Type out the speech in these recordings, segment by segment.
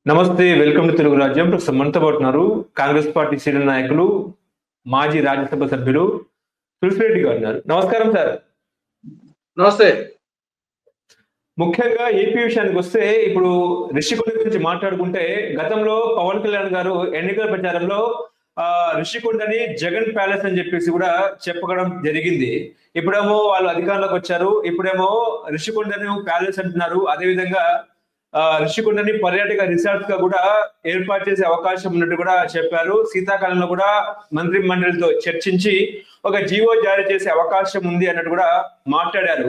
నమస్తే, welcome to Telugu రాజ్యం. ప్రస్తుతం మనతో పాటు ఉన్నారు కాంగ్రెస్ పార్టీ సీనియర్ నాయకులు, మాజీ రాజ్యసభ సభ్యులు తులసిరెడ్డి గారు ఉన్నారు. నమస్కారం సార్. నమస్తే. ముఖ్యంగా ఏపీ విషయానికి వస్తే ఇప్పుడు రిషికొండ గురించి మాట్లాడుకుంటే గతంలో పవన్ కళ్యాణ్ గారు ఎన్నికల ప్రచారంలో రిషికొండని జగన్ ప్యాలెస్ అని చెప్పేసి కూడా చెప్పడం జరిగింది. ఇప్పుడేమో వాళ్ళు అధికారంలోకి వచ్చారు, ఇప్పుడేమో రిషికొండని ప్యాలెస్ అంటున్నారు. అదేవిధంగా రిషికొండని పర్యాటక రిసార్ట్స్ గా కూడా ఏర్పాటు చేసే అవకాశం ఉన్నట్టు కూడా చెప్పారు. శీతాకాలంలో కూడా మంత్రి మండలితో చర్చించి ఒక జీవో జారీ చేసే అవకాశం ఉంది అన్నట్టు కూడా మాట్లాడారు.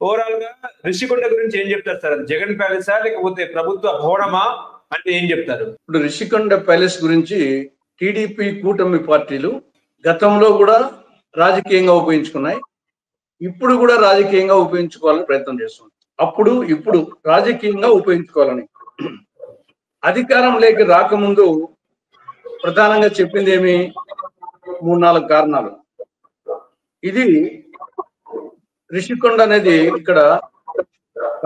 ఓవరాల్ గా రిషికొండ గురించి ఏం చెప్తారు సార్? జగన్ ప్యాలెసా లేకపోతే ప్రభుత్వ భవనమా అంటే ఏం చెప్తారు? ఇప్పుడు రిషికొండ ప్యాలెస్ గురించి టీడీపీ కూటమి పార్టీలు గతంలో కూడా రాజకీయంగా ఉపయోగించుకున్నాయి, ఇప్పుడు కూడా రాజకీయంగా ఉపయోగించుకోవాలని ప్రయత్నం చేస్తుంది. అప్పుడు ఇప్పుడు రాజకీయంగా ఉపయోగించుకోవాలని అధికారం లేక రాకముందు ప్రధానంగా చెప్పింది ఏమి? 3-4 కారణాలు. ఇది రిషికొండ అనేది ఇక్కడ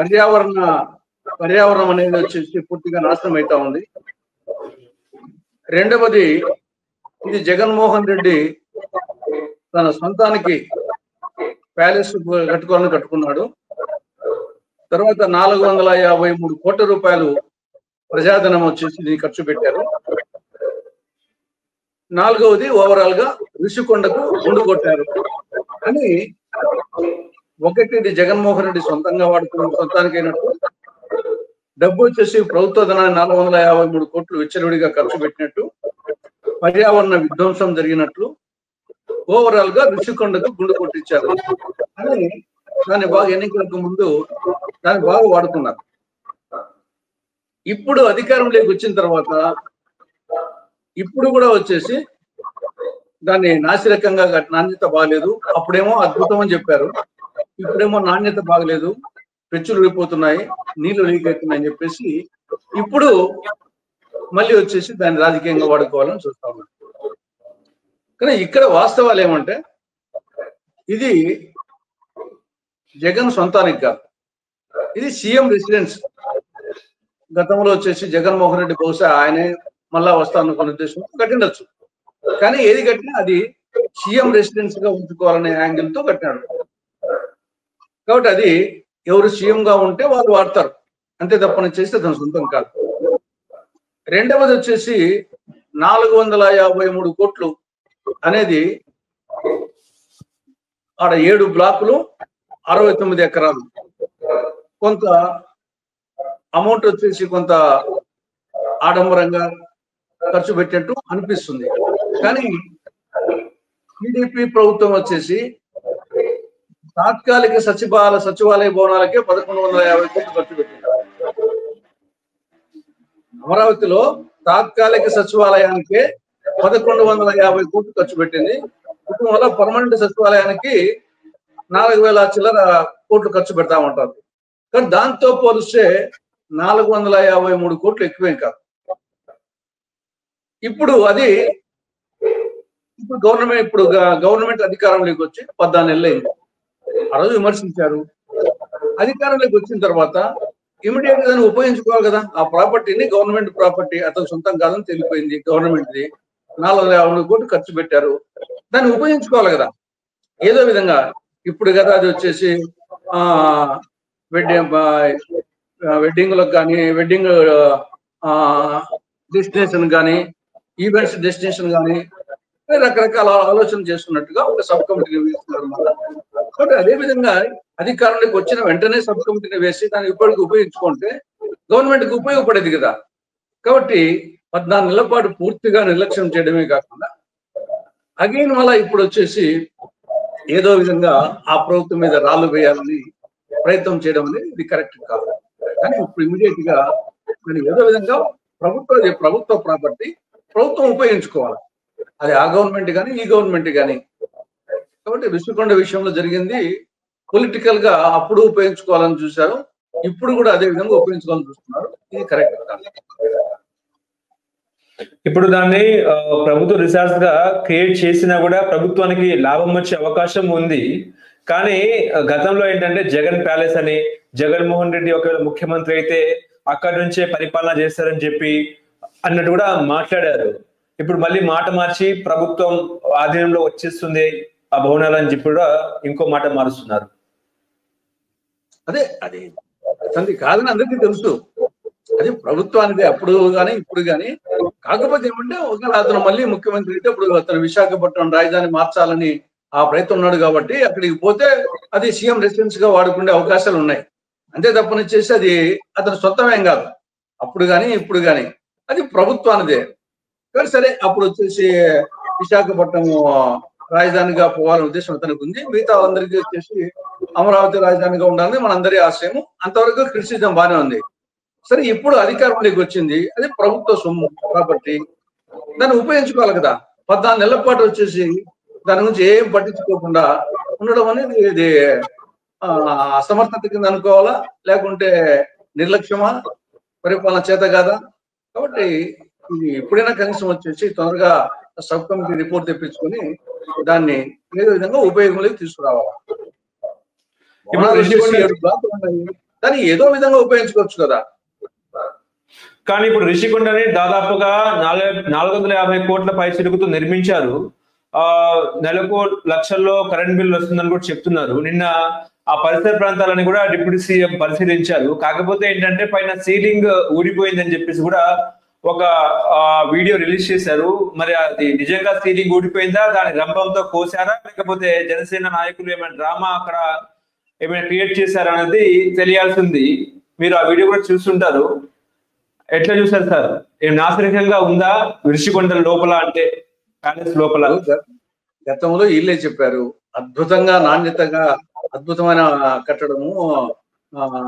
పర్యావరణం అనేది వచ్చేసి పూర్తిగా నాశనం అవుతా ఉంది. రెండవది, ఇది జగన్మోహన్ రెడ్డి తన సొంతానికి ప్యాలెస్ కట్టుకున్నాడు. తర్వాత 453 కోట్ల రూపాయలు ప్రజాధనం వచ్చేసి దీన్ని ఖర్చు పెట్టారు. నాలుగవది, ఓవరాల్ గా రిషికొండకు గుండు కొట్టారు అని. ఒకటి, ఇది జగన్మోహన్ రెడ్డి సొంతంగా సొంతానికి అయినట్టు, డబ్బు వచ్చేసి ప్రభుత్వ ధనాన్ని 453 కోట్లు విచ్చలవిడిగా ఖర్చు పెట్టినట్టు, పర్యావరణ విధ్వంసం జరిగినట్లు, ఓవరాల్ గా రిషికొండకు గుండు కొట్టించారు అని దాన్ని బాగా ఎన్నికలకు ముందు దాన్ని బాగా వాడుకున్నారు. ఇప్పుడు అధికారంలోకి వచ్చిన తర్వాత ఇప్పుడు కూడా వచ్చేసి దాన్ని నాసిరకంగా నాణ్యత బాగలేదు. అప్పుడేమో అద్భుతం అని చెప్పారు, ఇప్పుడేమో నాణ్యత బాగలేదు, పెచ్చులు ఊడిపోతున్నాయి, నీళ్లు లీక్ అవుతున్నాయి అని చెప్పేసి ఇప్పుడు మళ్ళీ వచ్చేసి దాన్ని రాజకీయంగా వాడుకోవాలని చూస్తా ఉన్నారు. కానీ ఇక్కడ వాస్తవాలు ఏమంటే, ఇది జగన్ సొంతానికి కాదు, ఇది సీఎం రెసిడెన్స్. గతంలో వచ్చేసి జగన్మోహన్ రెడ్డి బహుశా ఆయనే మళ్ళా వస్తాననుకున్న ఉద్దేశంతో కట్టిండొచ్చు, కానీ ఏది కట్టినా అది సీఎం రెసిడెన్స్ గా ఉంచుకోవాలనే యాంగిల్ తో కట్టినాడు. కాబట్టి అది ఎవరు సీఎం గా ఉంటే వాళ్ళు వాడతారు, అంతే తప్పని చేస్తే దాని సొంతం కాదు. రెండవది వచ్చేసి 453 కోట్లు అనేది ఆడ 7 బ్లాకులు 69 ఎకరాలు. కొంత అమౌంట్ వచ్చేసి కొంత ఆడంబరంగా ఖర్చు పెట్టినట్టు అనిపిస్తుంది. కానీ టీడీపీ ప్రభుత్వం వచ్చేసి తాత్కాలిక సచివాలయ భవనాలకే 1150 కోట్లు ఖర్చు పెట్టింది. అమరావతిలో తాత్కాలిక సచివాలయానికే 1150 కోట్లు ఖర్చు పెట్టింది. కుటుంబంలో పర్మనెంట్ సచివాలయానికి 4000 చిల్లర కోట్లు ఖర్చు పెడతామంటారు. కానీ దాంతో పోలిస్తే 453 కోట్లు ఎక్కువేం కాదు. ఇప్పుడు గవర్నమెంట్ అధికారంలోకి వచ్చి 14 నెలలు అయింది. ఆ రోజు విమర్శించారు. అధికారంలోకి వచ్చిన తర్వాత ఇమీడియట్ గా దాన్ని ఉపయోగించుకోవాలి కదా. ఆ ప్రాపర్టీని గవర్నమెంట్ ప్రాపర్టీ, అతను సొంతం కాదని తెలిసిపోయింది, గవర్నమెంట్ది. 450 కోట్లు ఖర్చు పెట్టారు, దాన్ని ఉపయోగించుకోవాలి కదా ఏదో విధంగా. ఇప్పుడు కదా అది వచ్చేసి వెడ్డింగ్లకు కానీ, వెడ్డింగ్ డెస్టినేషన్ కానీ, ఈవెంట్స్ డెస్టినేషన్ కానీ రకరకాల ఆలోచన చేస్తున్నట్టుగా ఒక సబ్ కమిటీని వేస్తున్నారు అన్నమాట. కాబట్టి అదే విధంగా అధికారంలోకి వచ్చిన వెంటనే సబ్ కమిటీని వేసి దాన్ని ఇప్పటికి ఉపయోగించుకుంటే గవర్నమెంట్కి ఉపయోగపడేది కదా. కాబట్టి 14 నెలల పాటు పూర్తిగా నిర్లక్ష్యం చేయడమే కాకుండా అగైన్ మళ్ళా ఇప్పుడు వచ్చేసి ఏదో విధంగా ఆ ప్రభుత్వం మీద రాళ్ళు వేయాలని ప్రయత్నం చేయడం అనేది ఇది కరెక్ట్ కాదు. కానీ ఇప్పుడు ఇమీడియట్ గా మరి ఏదో విధంగా ప్రభుత్వ ప్రాపర్టీ ప్రభుత్వం ఉపయోగించుకోవాలి, అది ఆ గవర్నమెంట్ కానీ ఈ గవర్నమెంట్ కానీ. కాబట్టి రిషికొండ విషయంలో జరిగింది పొలిటికల్ గా అప్పుడు ఉపయోగించుకోవాలని చూశారు, ఇప్పుడు కూడా అదే విధంగా ఉపయోగించుకోవాలని చూస్తున్నారు. ఇది కరెక్ట్ కాదు. ఇప్పుడు దాన్ని ప్రభుత్వ రిసార్ట్స్ గా క్రియేట్ చేసినా కూడా ప్రభుత్వానికి లాభం వచ్చే అవకాశం ఉంది. కానీ గతంలో ఏంటంటే జగన్ ప్యాలెస్ అని, జగన్మోహన్ రెడ్డి ఒకవేళ ముఖ్యమంత్రి అయితే అక్కడి నుంచే పరిపాలన చేస్తారని చెప్పి అన్నట్టు కూడా మాట్లాడారు. ఇప్పుడు మళ్ళీ మాట మార్చి ప్రభుత్వం ఆధీనంలో వచ్చేస్తుంది ఆ భవనాలు అని చెప్పి కూడా ఇంకో మాట మారుస్తున్నారు. అదే అది అతనికి కాదని అందరికీ తెలుసు. అది ప్రభుత్వానికి అప్పుడు గాని ఇప్పుడు గాని. కాకపోతే ఏమంటే ఒకవేళ అతను మళ్ళీ ముఖ్యమంత్రి అయితే ఇప్పుడు అతను విశాఖపట్నం రాజధాని మార్చాలని ఆ ప్రయత్నం ఉన్నాడు కాబట్టి అక్కడికి పోతే అది సీఎం రెసిడెన్స్ గా వాడుకునే అవకాశాలు ఉన్నాయి. అంతే తప్పనిచ్చేసి అది అతను సొంతమేం కాదు. అప్పుడు గాని ఇప్పుడు గాని అది ప్రభుత్వానిదే. కానీ సరే అప్పుడు వచ్చేసి విశాఖపట్నం రాజధానిగా పోవాలనే ఉద్దేశం అతనికి ఉంది. మిగతా వాళ్ళందరికీ వచ్చేసి అమరావతి రాజధానిగా ఉండాలని మనందరి ఆశయం. అంతవరకు క్రిటిసిజం బాగానే ఉంది. సరే ఇప్పుడు అధికారంలోకి వచ్చింది, అది ప్రభుత్వ సొమ్ము కాబట్టి దాన్ని ఉపయోగించుకోవాలి కదా. 14 నెలల పాటు వచ్చేసి దాని గురించి ఏం పట్టించుకోకుండా ఉండడం అనేది ఇది అసమర్థత కింద అనుకోవాలా, లేకుంటే నిర్లక్ష్యమా, పరిపాలన చేత కాదా? కాబట్టి ఇది ఎప్పుడైనా కనీసం వచ్చేసి తొందరగా సబ్ కమిటీ రిపోర్ట్ తెప్పించుకొని దాన్ని ఏదో విధంగా ఉపయోగంలోకి తీసుకురావాలి. దాన్ని ఏదో విధంగా ఉపయోగించుకోవచ్చు కదా. కానీ ఇప్పుడు రిషికొండని దాదాపుగా 450 కోట్ల పైచిలుకుతూ నిర్మించారు. నెలకు లక్షల్లో కరెంట్ బిల్ వస్తుందని కూడా చెప్తున్నారు. నిన్న ఆ పరిసర ప్రాంతాలని కూడా డిప్యూటీ సీఎం పరిశీలించారు. కాకపోతే ఏంటంటే పైన సీలింగ్ ఊడిపోయిందని చెప్పేసి కూడా ఒక వీడియో రిలీజ్ చేశారు. మరి అది నిజంగా సీలింగ్ ఊడిపోయిందా, దాని రంపంతో కోసారా, లేకపోతే జనసేన నాయకులు ఏమైనా డ్రామా అక్కడ ఏమైనా క్రియేట్ చేశారా అనేది తెలియాల్సింది. మీరు ఆ వీడియో కూడా చూస్తుంటారు. ఎట్లా చూసారు సార్? ఏం నాశనకంగా ఉందా రిషికొండ లోపల, అంటే ప్యాలెస్ లోపల? గతంలో వీళ్ళే చెప్పారు అద్భుతంగా నాణ్యతగా అద్భుతమైన కట్టడము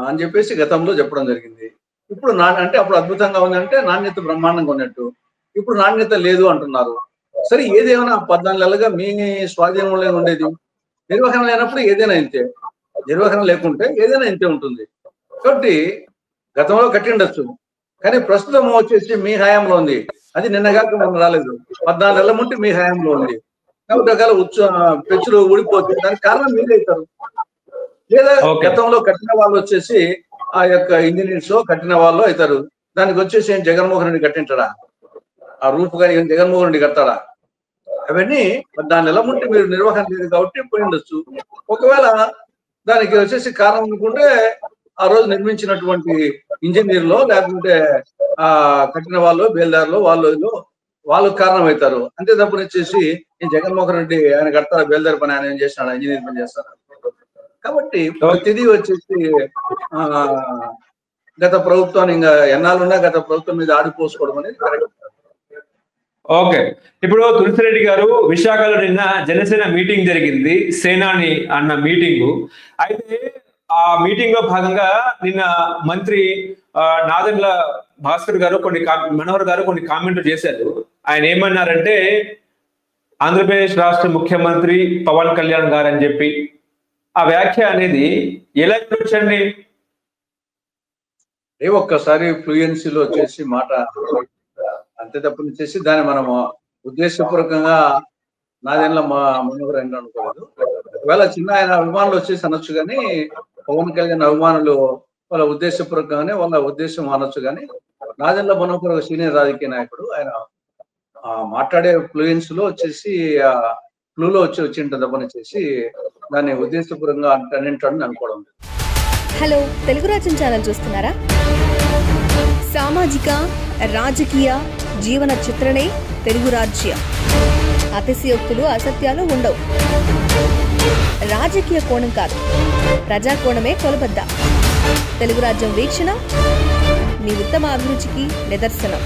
అని చెప్పేసి గతంలో చెప్పడం జరిగింది. ఇప్పుడు అంటే అప్పుడు అద్భుతంగా ఉందంటే నాణ్యత బ్రహ్మాండంగా ఉన్నట్టు. ఇప్పుడు నాణ్యత లేదు అంటున్నారు. సరే ఏదేమైనా 14 నెలలుగా మీ స్వాధీనంలో ఉండేది. నిర్వహణ లేనప్పుడు ఏదైనా ఇంతే, నిర్వహణ లేకుంటే ఏదైనా ఇంతే ఉంటుంది. కాబట్టి గతంలో కట్టిండొచ్చు, కానీ ప్రస్తుతం వచ్చేసి మీ హయాంలో ఉంది. అది నిన్నగాక మనం రాలేదు, 14 నెలల ముందు మీ హయాంలో ఉంది. కాబట్టి రకాల పెచ్చులు ఊడిపోతుంది. దానికి కారణం మీరే అవుతారు. లేదా గతంలో కట్టిన వాళ్ళు వచ్చేసి ఆ యొక్క ఇంజనీర్స్ కట్టిన వాళ్ళు అవుతారు. దానికి వచ్చేసి ఏం జగన్మోహన్ రెడ్డి కట్టింటాడా? ఆ రూపు కానీ జగన్మోహన్ రెడ్డి కట్టాడా? అవన్నీ 14 నెలల ముందు మీరు నిర్వహణ లేదు కాబట్టి పోయిండొచ్చు. ఒకవేళ దానికి వచ్చేసి కారణం అనుకుంటే ఆ రోజు నిర్మించినటువంటి ఇంజనీర్లో లేకుంటే ఆ కట్టిన వాళ్ళు బేల్దారులు వాళ్ళు కారణం అవుతారు. అంతే తప్పని వచ్చేసి జగన్మోహన్ రెడ్డి ఆయన కడతారా బేల్దారి పని, ఆయన ఏం చేస్తున్నాడు, ఇంజనీర్ పని చేస్తారా? కాబట్టి ప్రతిదీ వచ్చేసి గత ప్రభుత్వాన్ని ఇంకా ఎన్నాళ్ళున్నా గత ప్రభుత్వం మీద ఆడిపోసుకోవడం అనేది కరెక్ట్. ఓకే, ఇప్పుడు తులసిరెడ్డి గారు విశాఖలో నిన్న జనసేన మీటింగ్ జరిగింది, సేనాని అన్న మీటింగు. అయితే ఆ మీటింగ్ లో భాగంగా నిన్న మంత్రి నాదెండ్ల భాస్కర్ గారు మనోహర్ గారు కొన్ని కామెంట్లు చేశారు. ఆయన ఏమన్నారంటే ఆంధ్రప్రదేశ్ రాష్ట్ర ముఖ్యమంత్రి పవన్ కళ్యాణ్ గారు అని చెప్పి ఆ వ్యాఖ్య అనేది ఎలా చూడండి? ఒక్కసారి ఫ్లూయెన్సీలో వచ్చేసి మాట అంతే తప్పని చేసి దాన్ని మనం ఉద్దేశపూర్వకంగా నాదెండ్ల మనోహర్ అని అనుకోలేదు. ఒకవేళ చిన్న ఆయన అభిమానులు వచ్చేసి అనొచ్చు, కానీ పవన్ కళ్యాణ్ అభిమానులు వాళ్ళ ఉద్దేశపూర్వకంగానే వాళ్ళ ఉద్దేశం అనొచ్చు. కానీ నాదెండ్ల మనోహర్ ఒక సీనియర్ రాజకీయ నాయకుడు, ఆయన మాట్లాడే ఫ్లూయెన్స్ లో వచ్చేసి ఫ్లూలో వచ్చింటుంది తప్పని చేసి దాన్ని ఉద్దేశపూర్వకంగా అంటాడని అనుకోవడం. హలో, తెలుగు రాజ్యం ఛానల్ చూస్తున్నారా? సామాజిక రాజకీయ జీవన చిత్రణే తెలుగు రాజ్యం. అతిశయోక్తులు అసత్యాలు ఉండవు. రాజకీయ కోణం కాదు, ప్రజా కోణమే కొలబద్ద. తెలుగు రాజ్యం వీక్షణ మీ ఉత్తమ అభిరుచికి నిదర్శనం.